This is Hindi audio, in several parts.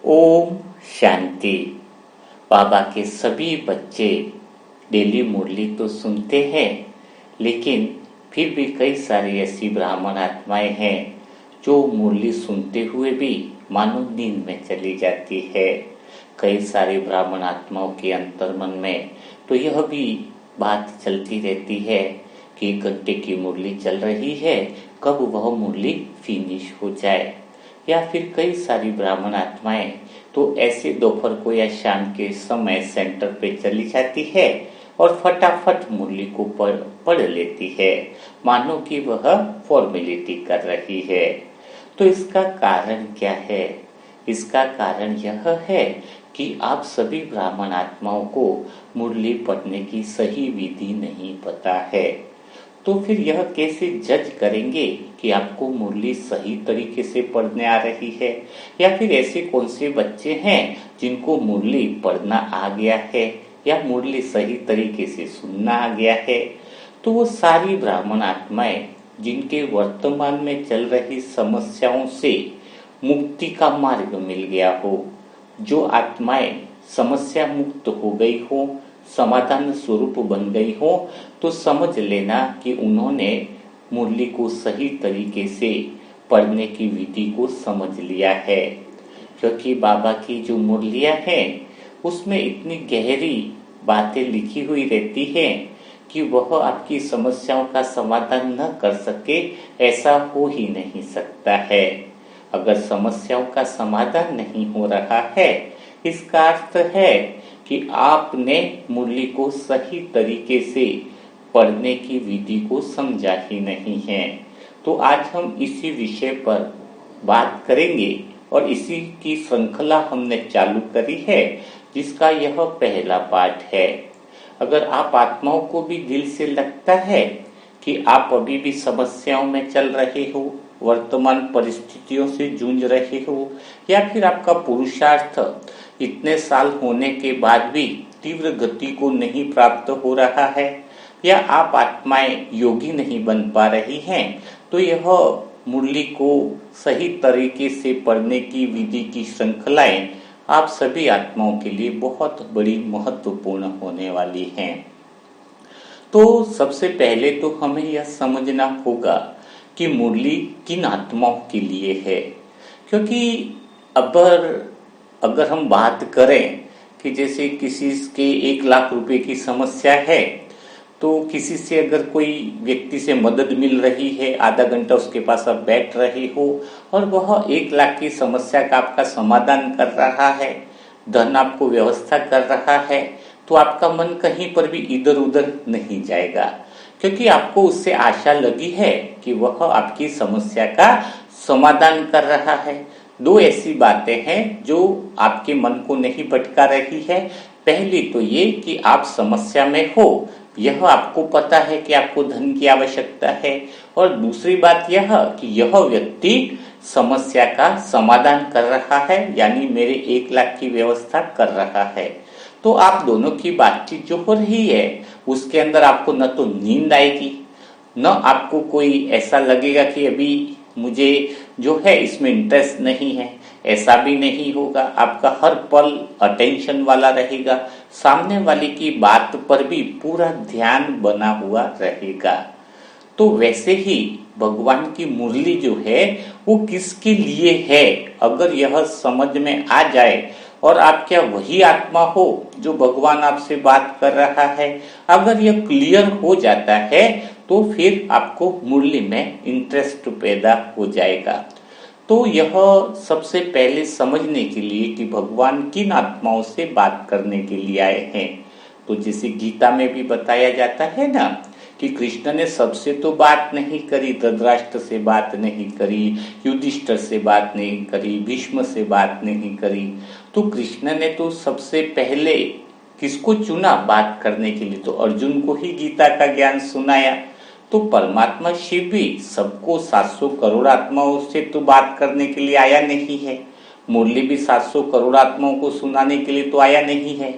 ओम शांति। बाबा के सभी बच्चे डेली मुरली तो सुनते हैं, लेकिन फिर भी कई सारी ऐसी ब्राह्मण आत्माएं हैं जो मुरली सुनते हुए भी मानो नींद में चली जाती है। कई सारी ब्राह्मण आत्माओं के अंतर्मन में तो यह भी बात चलती रहती है कि 1 घंटे की मुरली चल रही है, कब वह मुरली फिनिश हो जाए। या फिर कई सारी ब्राह्मण आत्माएं तो ऐसे दोपहर को या शाम के समय सेंटर पे चली जाती है और फटाफट मुरली को पढ़ लेती है, मानो कि वह फॉर्मेलिटी कर रही है। तो इसका कारण क्या है? इसका कारण यह है कि आप सभी ब्राह्मण आत्माओं को मुरली पढ़ने की सही विधि नहीं पता है। तो फिर यह कैसे जज करेंगे कि आपको मुरली सही तरीके से पढ़ने आ रही है, या फिर ऐसे कौन से बच्चे हैं जिनको मुरली पढ़ना आ गया है या मुरली सही तरीके से सुनना आ गया है? तो वो सारी ब्राह्मण आत्माएं जिनके वर्तमान में चल रही समस्याओं से मुक्ति का मार्ग मिल गया हो, जो आत्माएं समस्या मुक्त हो गई हो, समाधान स्वरूप बन गई हो, तो समझ लेना कि उन्होंने मुरली को सही तरीके से पढ़ने की विधि को समझ लिया है। क्योंकि बाबा की जो मुरलियां हैं उसमें इतनी गहरी बातें लिखी हुई रहती हैं कि वह आपकी समस्याओं का समाधान न कर सके, ऐसा हो ही नहीं सकता है। अगर समस्याओं का समाधान नहीं हो रहा है, इसका अर्थ है कि आपने मुरली को सही तरीके से पढ़ने की विधि को समझा ही नहीं है। तो आज हम इसी विषय पर बात करेंगे और इसी की श्रृंखला हमने चालू करी है, जिसका यह पहला पाठ है। अगर आप आत्माओं को भी दिल से लगता है कि आप अभी भी समस्याओं में चल रहे हो, वर्तमान परिस्थितियों से जूझ रहे हो, या फिर आपका पुरुषार्थ इतने साल होने के बाद भी तीव्र गति को नहीं प्राप्त हो रहा है, या आप आत्माएं योगी नहीं बन पा रही हैं, तो यह मुरली को सही तरीके से पढ़ने की विधि की श्रृंखलाएं आप सभी आत्माओं के लिए बहुत बड़ी महत्वपूर्ण होने वाली हैं। तो सबसे पहले तो हमें यह समझना होगा कि मुरली किन आत्माओं के लिए है। क्योंकि अगर हम बात करें कि जैसे किसी के 1 लाख रुपए की समस्या है, तो किसी से अगर कोई व्यक्ति से मदद मिल रही है, आधा घंटा उसके पास आप बैठ रहे हो और वह 1 लाख की समस्या का आपका समाधान कर रहा है, धन आपको व्यवस्था कर रहा है, तो आपका मन कहीं पर भी इधर उधर नहीं जाएगा, क्योंकि आपको उससे आशा लगी है कि वह आपकी समस्या का समाधान कर रहा है। 2 ऐसी बातें हैं जो आपके मन को नहीं भटका रही है। पहली तो ये कि आप समस्या में हो, यह आपको पता है कि आपको धन की आवश्यकता है, और दूसरी बात यह कि यह व्यक्ति समस्या का समाधान कर रहा है, यानी मेरे 1 लाख की व्यवस्था कर रहा है। तो आप दोनों की बातचीत जो हो रही है उसके अंदर आपको न तो नींद आएगी, न आपको कोई ऐसा लगेगा कि अभी मुझे जो है इसमें इंटरेस्ट नहीं है, ऐसा भी नहीं होगा। आपका हर पल अटेंशन वाला रहेगा, सामने वाले की बात पर भी पूरा ध्यान बना हुआ रहेगा। तो वैसे ही भगवान की मुरली जो है वो किसके लिए है, अगर यह समझ में आ जाए और आप क्या वही आत्मा हो जो भगवान आपसे बात कर रहा है, अगर यह क्लियर हो जाता है तो फिर आपको मुरली में इंटरेस्ट पैदा हो जाएगा। तो यह सबसे पहले समझने के लिए कि भगवान किन आत्माओं से बात करने के लिए आए हैं। तो जैसे गीता में भी बताया जाता है ना कि कृष्ण ने सबसे तो बात नहीं करी, धृतराष्ट्र से बात नहीं करी, युधिष्ठिर से बात नहीं करी, भीष्म से बात नहीं करी। तो कृष्ण ने तो सबसे पहले किसको चुना बात करने के लिए? तो अर्जुन को ही गीता का ज्ञान सुनाया। तो परमात्मा शिव भी सबको 700 करोड़ आत्माओं से तो बात करने के लिए आया नहीं है, मुरली भी 700 करोड़ आत्माओं को सुनाने के लिए तो आया नहीं है।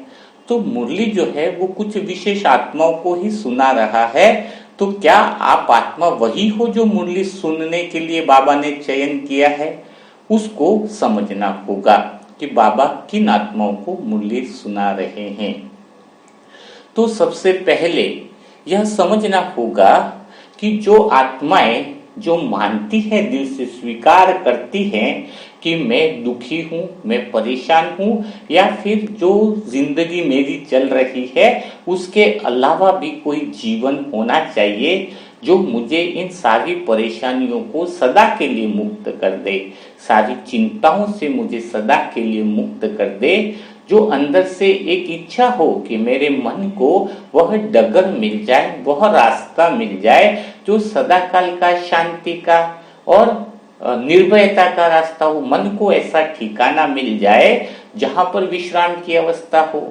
तो मुरली जो है वो कुछ विशेष आत्माओं को ही सुना रहा है। तो क्या आप आत्मा वही हो जो मुरली सुनने के लिए बाबा ने चयन किया है? उसको समझना होगा। कि बाबा किन आत्माओं को मुरली सुना रहे हैं। तो सबसे पहले यह समझना होगा कि जो आत्माएं जो मानती है, दिल से स्वीकार करती हैं कि मैं दुखी हूं, मैं परेशान हूं, या फिर जो जिंदगी मेरी चल रही है उसके अलावा भी कोई जीवन होना चाहिए जो मुझे इन सारी परेशानियों को सदा के लिए मुक्त कर दे, सारी चिंताओं से मुझे सदा के लिए मुक्त कर दे, जो अंदर से एक इच्छा हो कि मेरे मन को वह डगर मिल जाए, वह रास्ता मिल जाए जो सदाकाल का, शांति का और निर्भयता का रास्ता हो। मन को ऐसा ठिकाना मिल जाए जहां पर विश्राम की अवस्था हो,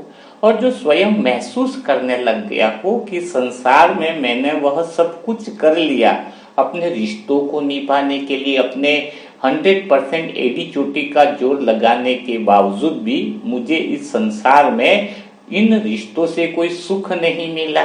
और जो स्वयं महसूस करने लग गया हो कि संसार में मैंने वह सब कुछ कर लिया अपने रिश्तों को निभाने के लिए, अपने 100% एडी चोटी का जोर लगाने के बावजूद भी मुझे इस संसार में इन रिश्तों से कोई सुख नहीं मिला।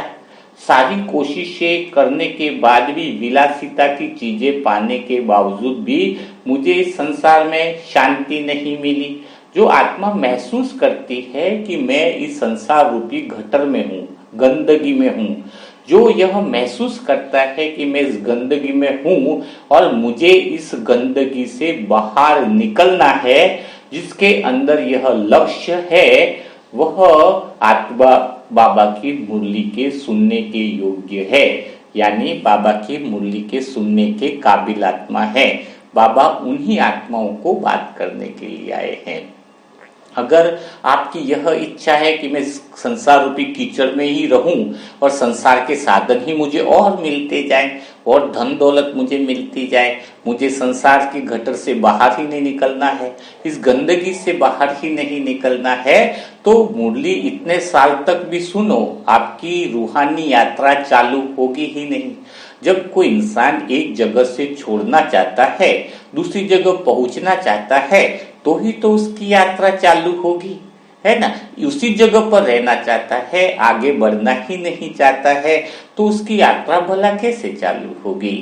सारी कोशिशें करने के बाद भी, विलासिता की चीजें पाने के बावजूद भी मुझे इस संसार में शांति नहीं मिली। जो आत्मा महसूस करती है कि मैं इस संसार रूपी गटर में हूँ, गंदगी में हूँ, जो यह महसूस करता है कि मैं इस गंदगी में हूँ और मुझे इस गंदगी से बाहर निकलना है, जिसके अंदर यह लक्ष्य है, वह आत्मा बाबा की मुरली के सुनने के योग्य है, यानी बाबा की मुरली के सुनने के काबिल आत्मा है। बाबा उन्हीं आत्माओं को बात करने के लिए आए हैं। अगर आपकी यह इच्छा है कि मैं संसार रूपी कीचड़ में ही रहूं और संसार के साधन ही मुझे और मिलते जाएं और धन दौलत मुझे मिलती जाए, मुझे संसार की गटर से बाहर ही नहीं निकलना है, इस गंदगी से बाहर ही नहीं निकलना है, तो मुरली इतने साल तक भी सुनो, आपकी रूहानी यात्रा चालू होगी ही नहीं। जब कोई इंसान एक जगह से छोड़ना चाहता है, दूसरी जगह पहुंचना चाहता है, तो ही तो उसकी यात्रा चालू होगी, है ना। उसी जगह पर रहना चाहता है, आगे बढ़ना ही नहीं चाहता है, तो उसकी यात्रा भला कैसे चालू होगी।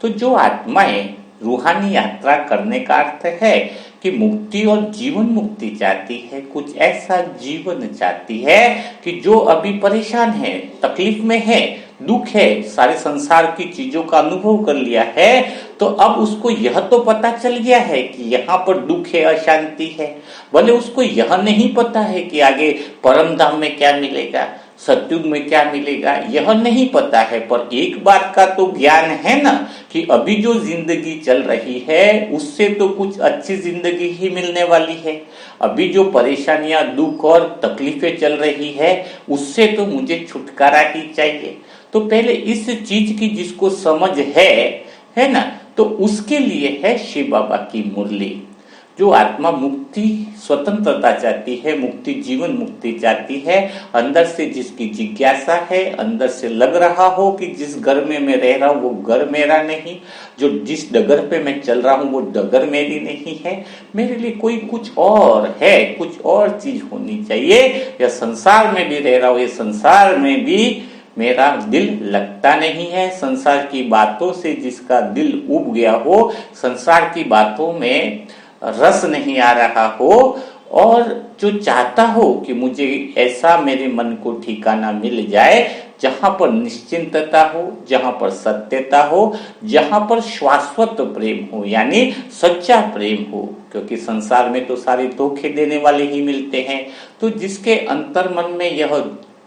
तो जो आत्माएं रूहानी यात्रा करने का अर्थ है कि मुक्ति और जीवन मुक्ति चाहती है, कुछ ऐसा जीवन चाहती है कि जो अभी परेशान है, तकलीफ में है, दुख है, सारे संसार की चीजों का अनुभव कर लिया है, तो अब उसको यह तो पता चल गया है कि यहाँ पर दुख है, अशांति है। भले उसको यह नहीं पता है कि आगे परम धाम में क्या मिलेगा, सतयुग में क्या मिलेगा, यह नहीं पता है, पर एक बात का तो ज्ञान है ना कि अभी जो जिंदगी चल रही है उससे तो कुछ अच्छी जिंदगी ही मिलने वाली है। अभी जो परेशानियां, दुख और तकलीफें चल रही है उससे तो मुझे छुटकारा ही चाहिए। तो पहले इस चीज की जिसको समझ है ना, तो उसके लिए है शिव बाबा की मुरली। जो आत्मा मुक्ति, स्वतंत्रता चाहती है, मुक्ति, जीवन मुक्ति चाहती है, अंदर से जिसकी जिज्ञासा है, अंदर से लग रहा हो कि जिस घर में मैं रह रहा हूँ वो घर मेरा नहीं, जो जिस डगर पे मैं चल रहा हूँ वो डगर मेरी नहीं है, मेरे लिए कोई कुछ और है, कुछ और चीज होनी चाहिए। या संसार में भी रह रहा हूँ, ये संसार में भी मेरा दिल लगता नहीं है, संसार की बातों से जिसका दिल उब गया हो, संसार की बातों में रस नहीं आ रहा हो, और जो चाहता हो कि मुझे ऐसा मेरे मन को ठिकाना मिल जाए जहां पर निश्चिंतता हो, जहां पर सत्यता हो, जहां पर शाश्वत प्रेम हो, यानी सच्चा प्रेम हो, क्योंकि संसार में तो सारे धोखे देने वाले ही मिलते हैं। तो जिसके अंतर मन में यह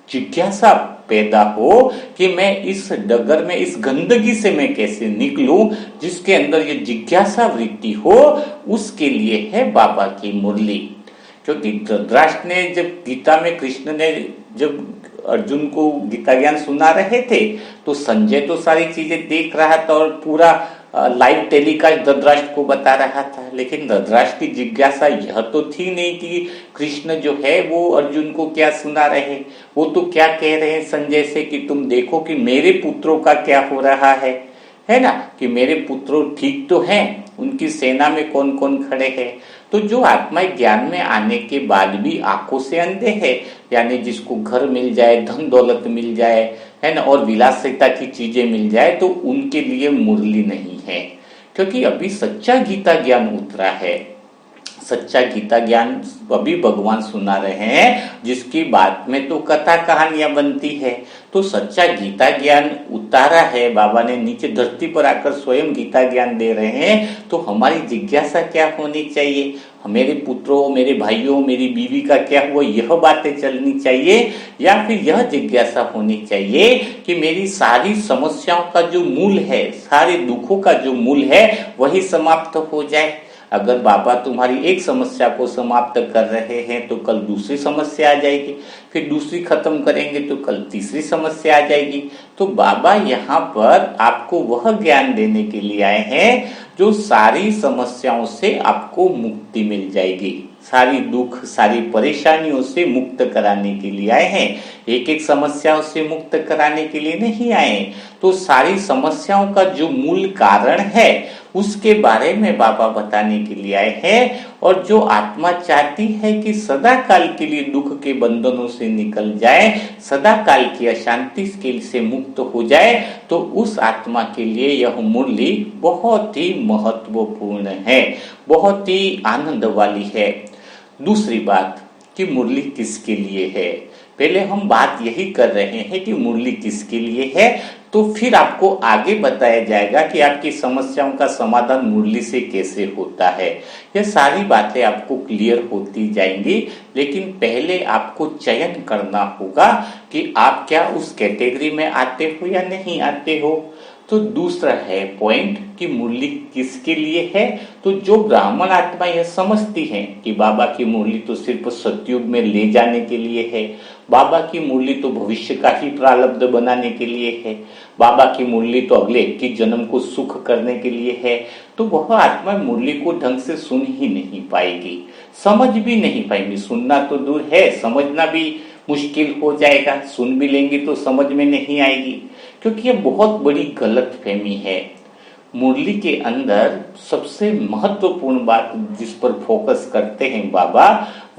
जिज्ञासा पैदा हो कि मैं इस डगर में, इस गंदगी से मैं कैसे निकलूं, जिसके अंदर ये जिज्ञासा वृत्ति हो, उसके लिए है बाबा की मुरली। क्योंकि धृतराष्ट्र ने जब गीता में, कृष्ण ने जब अर्जुन को गीता ज्ञान सुना रहे थे, तो संजय तो सारी चीजें देख रहा था और पूरा लाइव टेलीकास्ट धृतराष्ट्र को बता रहा था, लेकिन धृतराष्ट्र की जिज्ञासा यह तो थी नहीं कि कृष्ण जो है वो अर्जुन को क्या सुना रहे, वो तो क्या कह रहे हैं संजय से कि तुम देखो कि मेरे पुत्रों का क्या हो रहा है ना, कि मेरे पुत्रों ठीक तो हैं, उनकी सेना में कौन कौन खड़े हैं। तो जो आत्माएं ज्ञान में आने के बाद भी आंखों से अंधे हैं, यानी जिसको घर मिल जाए, धन दौलत मिल जाए, है ना, और विलासिता की चीजें मिल जाए, तो उनके लिए मुरली नहीं है, क्योंकि अभी सच्चा गीता ज्ञान उतरा है। सच्चा गीता ज्ञान अभी भगवान सुना रहे हैं, जिसकी बात में तो कथा कहानियां बनती है। तो सच्चा गीता ज्ञान उतारा है बाबा ने, नीचे धरती पर आकर स्वयं गीता ज्ञान दे रहे हैं। तो हमारी जिज्ञासा क्या होनी चाहिए? मेरे पुत्रों, मेरे भाइयों, मेरी बीवी का क्या हुआ, यह बातें चलनी चाहिए, या फिर यह जिज्ञासा होनी चाहिए कि मेरी सारी समस्याओं का जो मूल है, सारे दुखों का जो मूल है, वही समाप्त हो जाए। अगर बाबा तुम्हारी एक समस्या को समाप्त कर रहे हैं तो कल दूसरी समस्या आ जाएगी, फिर दूसरी खत्म करेंगे तो कल तीसरी समस्या आ जाएगी। तो बाबा यहाँ पर आपको वह ज्ञान देने के लिए आए हैं जो सारी समस्याओं से आपको मुक्ति मिल जाएगी, सारी दुख, सारी परेशानियों से मुक्त कराने के लिए आए हैं। एक एक समस्याओं से मुक्त कराने के लिए नहीं आए। तो सारी समस्याओं का जो मूल कारण है उसके बारे में बाबा बताने के लिए आए हैं। और जो आत्मा चाहती है कि सदा काल के लिए दुख के बंधनों से निकल जाए, सदा काल की अशांति से मुक्त हो जाए, तो उस आत्मा के लिए यह मुरली बहुत ही महत्वपूर्ण है, बहुत ही आनंद वाली है। दूसरी बात कि मुरली किसके लिए है, पहले हम बात यही कर रहे हैं कि मुरली किसके लिए है, तो फिर आपको आगे बताया जाएगा कि आपकी समस्याओं का समाधान मुरली से कैसे होता है। यह सारी बातें आपको क्लियर होती जाएंगी, लेकिन पहले आपको चयन करना होगा कि आप क्या उस कैटेगरी में आते हो या नहीं आते हो। तो दूसरा है पॉइंट कि मुरली किसके लिए है। तो जो ब्राह्मण आत्मा यह समझती है कि बाबा की मुरली तो सिर्फ सतयुग में ले जाने के लिए है, बाबा की मुरली तो भविष्य का ही प्रारब्ध बनाने के लिए है, बाबा की मुरली तो अगले 21 जन्म को सुख करने के लिए है, तो वह आत्मा मुरली को ढंग से सुन ही नहीं पाएगी, समझ भी नहीं पाएंगी। सुनना तो दूर है, समझना भी मुश्किल हो जाएगा। सुन भी लेंगे तो समझ में नहीं आएगी, क्योंकि यह बहुत बड़ी गलतफहमी है। मुरली के अंदर सबसे महत्वपूर्ण बात जिस पर फोकस करते हैं बाबा,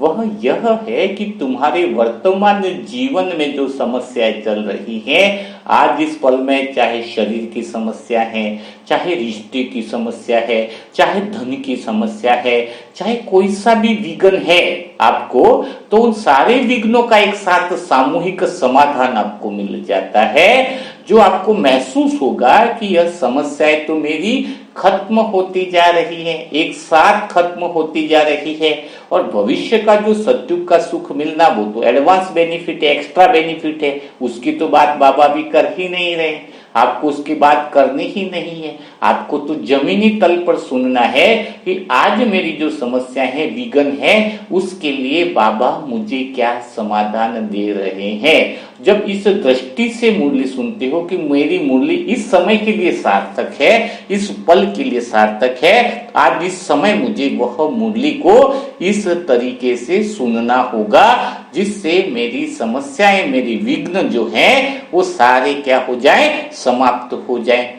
वह यह है कि तुम्हारे वर्तमान जीवन में जो समस्याएं चल रही हैं, आज इस पल में, चाहे शरीर की समस्या है, चाहे रिश्ते की समस्या है, चाहे धन की समस्या है, चाहे कोई सा भी विघ्न है आपको, तो उन सारे विघ्नों का एक साथ सामूहिक समाधान आपको मिल जाता है, जो आपको महसूस होगा कि यह समस्याएं तो मेरी खत्म होती जा रही है, एक साथ खत्म होती जा रही है। और भविष्य का जो सतयुग का सुख मिलना, वो तो एडवांस बेनिफिट है, एक्स्ट्रा बेनिफिट है, उसकी तो बात बाबा भी कर ही नहीं रहे। आपको उसकी बात करनी ही नहीं है, आपको तो जमीनी तल पर सुनना है कि आज मेरी जो समस्या है, विघ्न है, उसके लिए बाबा मुझे क्या समाधान दे रहे हैं। जब इस दृष्टि से मुरली सुनते हो कि मेरी मुरली इस समय के लिए सार्थक है, इस पल के लिए सार्थक है, आज इस समय मुझे वह मुरली को इस तरीके से सुनना होगा जिससे मेरी समस्याएं, मेरी विघ्न जो हैं, वो सारे क्या हो जाए, समाप्त हो जाए।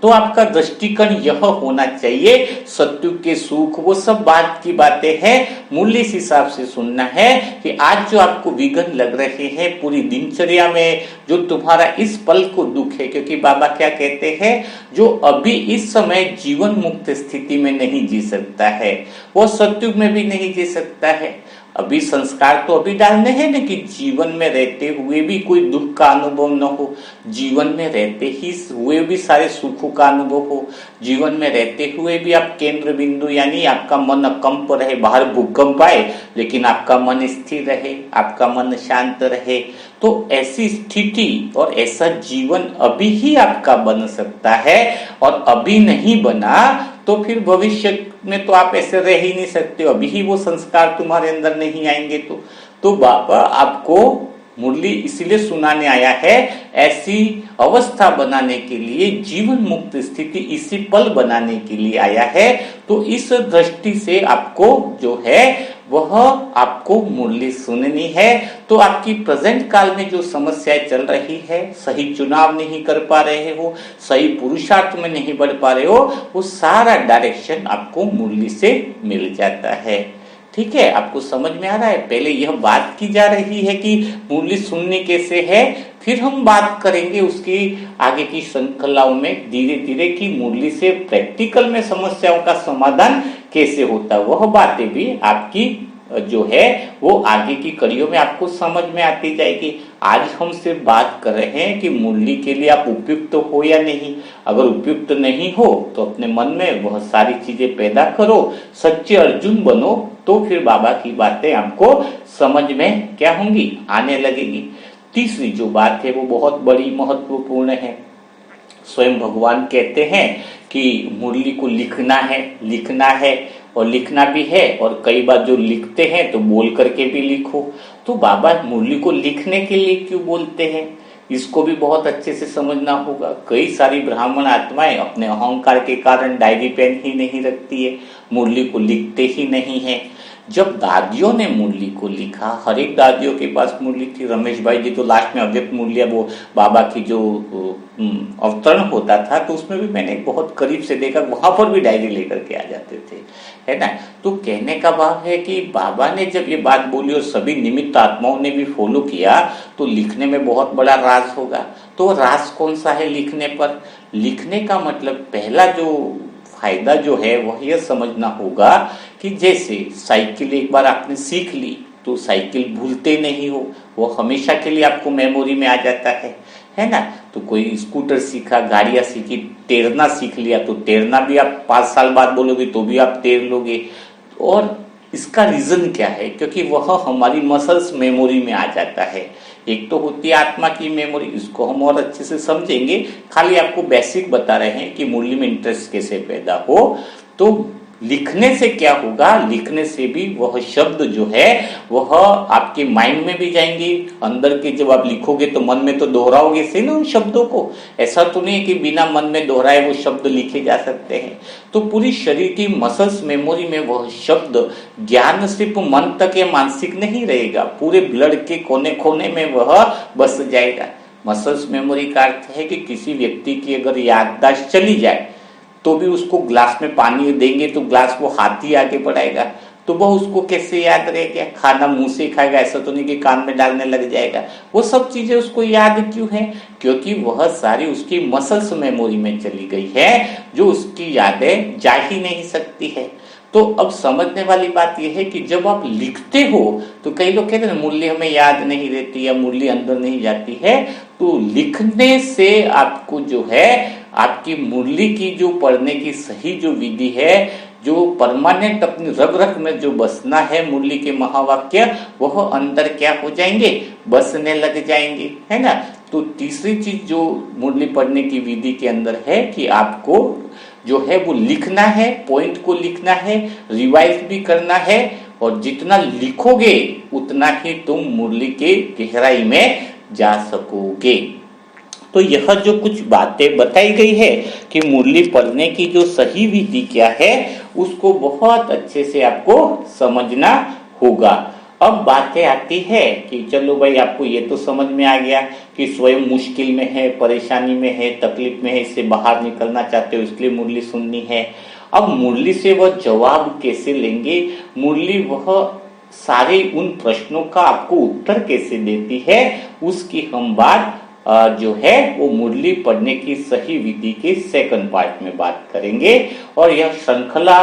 तो आपका दृष्टिकोण यह होना चाहिए, सत्युग के सुख वो सब बात की बातें हैं, मूल्य इस हिसाब से सुनना है कि आज जो आपको विघ्न लग रहे हैं पूरी दिनचर्या में, जो तुम्हारा इस पल को दुख है, क्योंकि बाबा क्या कहते हैं, जो अभी इस समय जीवन मुक्त स्थिति में नहीं जी सकता है, वो सत्युग में भी नहीं जी सकता है। अभी संस्कार तो अभी डालने हैं ना कि जीवन में रहते हुए भी कोई दुख का अनुभव न हो, जीवन में रहते ही हुए भी सारे सुखों का अनुभव हो, जीवन में रहते हुए भी आप केंद्र बिंदु यानी आपका मन अकंप रहे, बाहर भूकंप आए लेकिन आपका मन स्थिर रहे, आपका मन शांत रहे। तो ऐसी स्थिति और ऐसा जीवन अभी ही आपका बन सकता है, और अभी नहीं बना तो फिर भविष्य में तो आप ऐसे रह ही नहीं सकते, अभी ही वो संस्कार तुम्हारे अंदर नहीं आएंगे। तो बाबा आपको मुरली इसीलिए सुनाने आया है, ऐसी अवस्था बनाने के लिए, जीवन मुक्त स्थिति इसी पल बनाने के लिए आया है। तो इस दृष्टि से आपको जो है वह आपको मुरली सुननी है। तो आपकी प्रेजेंट काल में जो समस्याएं चल रही है, सही चुनाव नहीं कर पा रहे हो, सही पुरुषार्थ में नहीं बढ़ पा रहे हो, वो सारा डायरेक्शन आपको मुरली से मिल जाता है। ठीक है, आपको समझ में आ रहा है। पहले यह बात की जा रही है कि मुरली सुनने कैसे है, फिर हम बात करेंगे उसकी आगे की श्रृंखलाओं में धीरे धीरे कि मुरली से प्रैक्टिकल में समस्याओं का समाधान कैसे होता है, वह बातें भी आपकी जो है वो आगे की कड़ियों में आपको समझ में आती जाएगी। आज हम सिर्फ बात कर रहे हैं कि मुरली के लिए आप उपयुक्त हो या नहीं। अगर उपयुक्त नहीं हो तो अपने मन में बहुत सारी चीजें पैदा करो, सच्चे अर्जुन बनो, तो फिर बाबा की बातें आपको समझ में क्या होंगी, आने लगेगी। तीसरी जो बात है वो बहुत बड़ी महत्वपूर्ण है। स्वयं भगवान कहते हैं कि मुरली को लिखना है और लिखना भी है, और कई बार जो लिखते हैं तो बोल करके भी लिखो। तो बाबा मुरली को लिखने के लिए क्यों बोलते हैं, इसको भी बहुत अच्छे से समझना होगा। कई सारी ब्राह्मण आत्माएं अपने अहंकार के कारण डायरी पेन ही नहीं रखती है, मुरली को लिखते ही नहीं है। जब दादियों ने मुरली को लिखा, हर एक दादियों के पास मुरली थी। रमेश भाई जी तो लास्ट में अव्यक्त मुरलिया, वो बाबा की जो अवतरण होता था तो उसमें भी मैंने बहुत करीब से देखा, वहां पर भी डायरी लेकर के आ जाते थे, है ना। तो कहने का भाव है कि बाबा ने जब ये बात बोली और सभी निमित्त आत्माओं ने भी फॉलो किया, तो लिखने में बहुत बड़ा राज होगा। तो राज कौन सा है लिखने पर? लिखने का मतलब पहला जो फायदा जो है वह यह समझना होगा कि जैसे साइकिल एक बार आपने सीख ली तो साइकिल भूलते नहीं हो, वो हमेशा के लिए आपको मेमोरी में आ जाता है ना। तो कोई स्कूटर सीखा, गाड़ियां सीखी, तैरना सीख लिया, तो तैरना भी आप 5 साल बाद बोलोगे तो भी आप तैर लोगे। और इसका रीजन क्या है? क्योंकि वह हमारी मसल्स मेमोरी में आ जाता है। एक तो होती है आत्मा की मेमोरी, इसको हम और अच्छे से समझेंगे, खाली आपको बेसिक बता रहे हैं कि मुरली में इंटरेस्ट कैसे पैदा हो। तो लिखने से क्या होगा? लिखने से भी वह शब्द जो है वह आपके माइंड में भी जाएंगे, अंदर के जब आप लिखोगे तो मन में तो दोहराओगे से ना उन शब्दों को। ऐसा तो नहीं है कि बिना मन में दोहराए वो शब्द लिखे जा सकते हैं। तो पूरी शरीर की मसल्स मेमोरी में वह शब्द, ज्ञान सिर्फ मन तक या मानसिक नहीं रहेगा, पूरे ब्लड के कोने कोने में वह बस जाएगा। मसल्स मेमोरी का अर्थ है कि किसी व्यक्ति की अगर याददाश्त चली जाए तो भी उसको ग्लास में पानी देंगे तो ग्लास वो हाथ ही आगे बढ़ाएगा, तो वह उसको कैसे याद रहेगा? खाना मुंह से खाएगा, ऐसा तो नहीं कि कान में डालने लग जाएगा। वो सब चीजें उसको याद क्यों है? क्योंकि वह सारी उसकी मसल्स मेमोरी में चली गई है, जो उसकी यादें जा ही नहीं सकती है। तो अब समझने वाली बात यह है कि जब आप लिखते हो तो कई लोग कहते हैं मुरली हमें याद नहीं रहती या मुरली अंदर नहीं जाती है। तो लिखने से आपको जो है आपकी मुरली की जो पढ़ने की सही जो विधि है, जो परमानेंट अपनी रग रग में जो बसना है मुरली के महावाक्य, वह अंदर क्या हो जाएंगे? बसने लग जाएंगे, है ना। तो तीसरी चीज जो मुरली पढ़ने की विधि के अंदर है कि आपको जो है वो लिखना है, पॉइंट को लिखना है, रिवाइज भी करना है, और जितना लिखोगे उतना ही तुम मुरली के गहराई में जा सकोगे। तो यह जो कुछ बातें बताई गई है कि मुरली पढ़ने की जो सही विधि क्या है, उसको बहुत अच्छे से आपको समझना होगा। अब बातें आती है कि चलो भाई आपको ये तो समझ में आ गया कि स्वयं मुश्किल में है, परेशानी में है, तकलीफ में है, इससे बाहर निकलना चाहते हो इसलिए मुरली सुननी है। अब मुरली से वह जवाब कैसे लेंगे? मुरली वह सारे उन प्रश्नों का आपको उत्तर कैसे देती है, उसकी हम बात जो है वो मुरली पढ़ने की सही विधि के सेकंड पार्ट में बात करेंगे। और यह श्रृंखला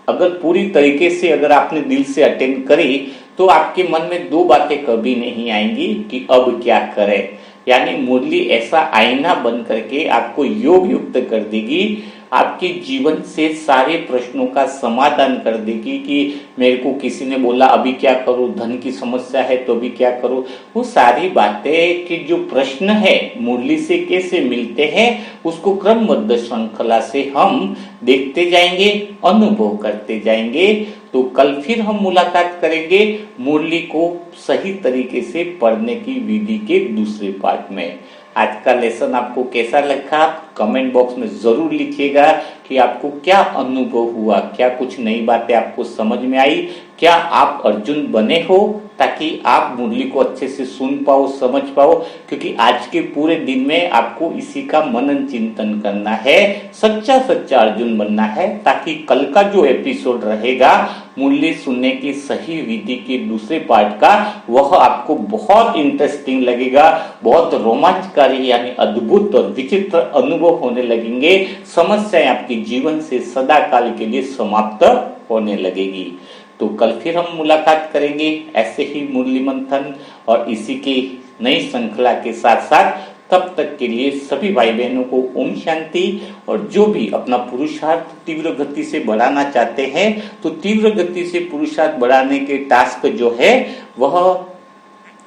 अगर पूरी तरीके से अगर आपने दिल से अटेंड करी तो आपके मन में दो बातें कभी नहीं आएंगी कि अब क्या करें। यानी मुरली ऐसा आईना बन करके आपको योग युक्त कर देगी, आपके जीवन से सारे प्रश्नों का समाधान कर देगी कि मेरे को किसी ने बोला अभी क्या करूं, धन की समस्या है तो अभी क्या करूं। वो सारी बातें कि जो प्रश्न है मुरली से कैसे मिलते हैं, उसको क्रमबद्ध श्रृंखला से हम देखते जाएंगे, अनुभव करते जाएंगे। तो कल फिर हम मुलाकात करेंगे मुरली को सही तरीके से पढ़ने की विधि के दूसरे पार्ट में। आज का लेसन आपको कैसा लगा? कमेंट बॉक्स में जरूर लिखिएगा कि आपको क्या अनुभव हुआ, क्या कुछ नई बातें आपको समझ में आई, क्या आप अर्जुन बने हो ताकि आप मुरली को अच्छे से सुन पाओ, समझ पाओ? क्योंकि आज के पूरे दिन में आपको इसी का मनन चिंतन करना है, सच्चा सच्चा अर्जुन बनना है, ताकि कल का जो एपिसोड रहेगा मुरली सुनने की सही विधि के दूसरे पार्ट का, वह आपको बहुत इंटरेस्टिंग लगेगा, बहुत रोमांचकारी यानी अद्भुत और विचित्र अनुभव होने लगेंगे। समस्याएं आपके जीवन से सदा काल के लिए समाप्त होने लगेगी। तो कल फिर हम मुलाकात करेंगे ऐसे ही मुरली मंथन और इसी की नई श्रृंखला के साथ साथ। तब तक के लिए सभी भाई बहनों को ओम शांति। और जो भी अपना पुरुषार्थ तीव्र गति से बढ़ाना चाहते हैं, तो तीव्र गति से पुरुषार्थ बढ़ाने के टास्क जो है वह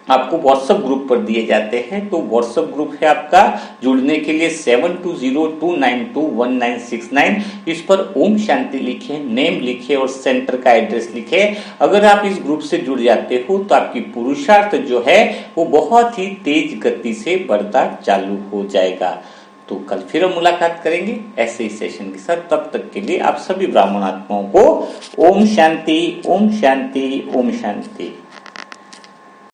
आपको व्हाट्सएप ग्रुप पर दिए जाते हैं। तो व्हाट्सएप ग्रुप है आपका, जुड़ने के लिए 7202921969, इस पर ओम शांति लिखे, नेम लिखे और सेंटर का एड्रेस लिखे। अगर आप इस ग्रुप से जुड़ जाते हो तो आपकी पुरुषार्थ जो है वो बहुत ही तेज गति से बढ़ता चालू हो जाएगा। तो कल फिर हम मुलाकात करेंगे ऐसे ही सेशन के साथ। तब तक के लिए आप सभी ब्राह्मण आत्माओं को ओम शांति, ओम शांति, ओम शांति।